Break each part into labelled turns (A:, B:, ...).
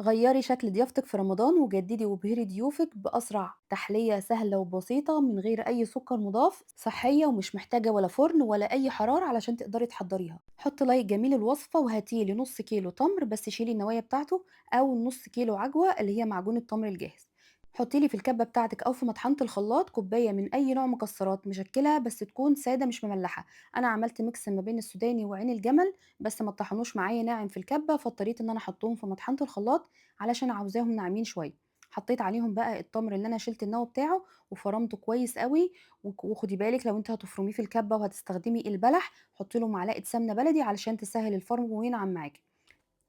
A: غيّري شكل ضيافتِك في رمضان وجددي وابهري ضيوفِك بأسرع تحلية سهلة وبسيطة من غير أي سُكّر مُضاف، صحية ومش محتاجة ولا فرن ولا أي حرارة علشان تقدري تحضّريها. حُطّي لايك جميل الوصفة وهاتي لي نُص كيلو تمر بس شيلي النوايا بتاعته، أو نُص كيلو عجوة اللي هي معجون التمر الجاهز. حُطّي لي في الكبة بتاعتِك أو في مطحنة الخلاط كوباية من أي نوع مكسّرات مشكّلة بس تكون سادة مش مملّحة. أنا عملت mix ما بين السوداني وعين الجمل، بس ما اتطحنوش معايا ناعم في الكبة، فاضطريت إن أنا أحطّهم في مطحنة الخلاط علشان عاوزاهم ناعمين شوية. حطيت عليهم بقى التمر اللي أنا شِلت النَوّ بتاعه وفرمته كويس أوي، وخدي بالِك لو أنتِ هتفرميه في الكبة وهتستخدمي البلح، حطّي له معلقة سمنة بلدي علشان تسهّل الفرم وينعم معاكِ.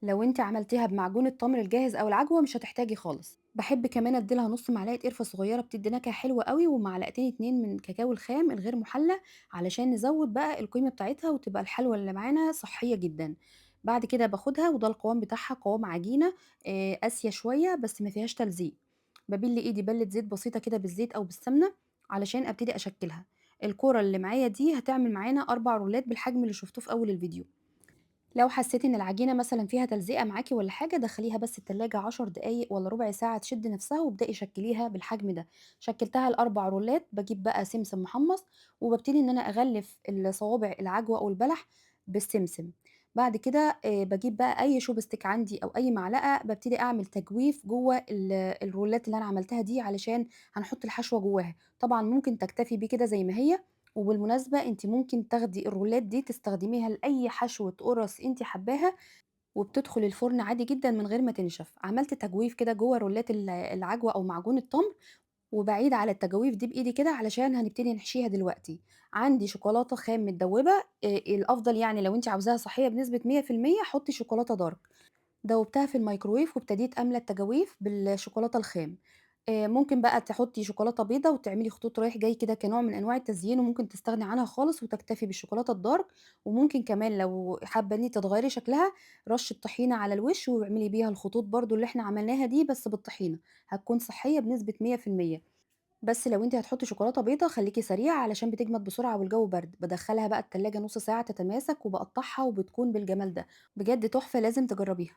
A: لو أنتِ عملتيها بمعجون التمر الجاهز أو العجوة مش هتحتاجي خالص. باحب كمان أدّي لها نُص معلقة قرفة صغيرة بتدّي نكهة حلوة أوي، ومعلقتين 2 من كاكاو الخام الغير مُحلى علشان نزوّد بقى القيمة بتاعتها وتبقى الحلوى اللي معانا صحية جدًا. بعد كده باخدها وده القوام بتاعها قوام عجينة قاسية شوية بس ما فيهاش تلزيق. بابِل إيدي بَلّة زيت بسيطة كده بالزيت أو بالسمنة علشان أبتدي أشكّلها. الكورة اللي معايا دي هتعمل معانا 4 رولات بالحجم اللي شُفتوه في أول الفيديو. لو حسيتِ إن العجينة مثلًا فيها تلزيقة معاكِ والّا حاجة، دخّليها بس التلاجة 10 دقايق والّا ربع ساعة تشد نفسها وابدئي شكّليها بالحجم ده. شكّلتها ل4 رولات، باجيب بقى سمسم محمّص وبابتدي إن أنا أغلّف الصوابع العجوة أو البلح بالسمسم. بعد كده باجيب بقى أي شوب stick عندي أو أي معلقة، بابتدي أعمل تجويف جوّه الرولات اللي أنا عملتها دي علشان هنحط الحشوة جواها. طبعًا ممكن تكتفي بكده زي ما هي، وبالمناسبة أنتِ ممكن تاخدي الرولات دي تستخدميها لأي حشوة قُرَص أنتِ حاباها، وبتدخل الفرن عادي جدًا من غير ما تنشف. عملت تجويف كده جوّه رولات العجوة أو معجون التمر، وباعيد على التجاويف دي بإيدي كده علشان هنبتدي نحشيها دلوقتي. عندي شوكولاتة خام متدوبة، الأفضل يعني لو أنتِ عاوزاها صحية بنسبة 100% حطّي شوكولاتة دارك. دوّبتها في الميكروويف وابتديت أملى التجاويف بالشوكولاتة الخام. ممكن بقى تحطّي شوكولاتة بيضا وتعملي خطوط رايح جاي كده كنوع من أنواع التزيين، وممكن تستغني عنها خالص وتكتفي بالشوكولاتة الدارك. وممكن كمان لو حابة إن أنتِ تغيّري شكلها، رشّة طحينة على الوش واعملي بيها الخطوط برضه اللي إحنا عملناها دي بس بالطحينة، هتكون صحية بنسبة 100%. بس لو أنتِ هتحطّي شوكولاتة بيضا خلّيكِ سريعة علشان بتجمد بسرعة والجو برد. بادخّلها بقى التلاجة نُص ساعة تتماسك وباقطّعها وبتكون بالجمال ده. بجد تحفة لازم تجرّبيها.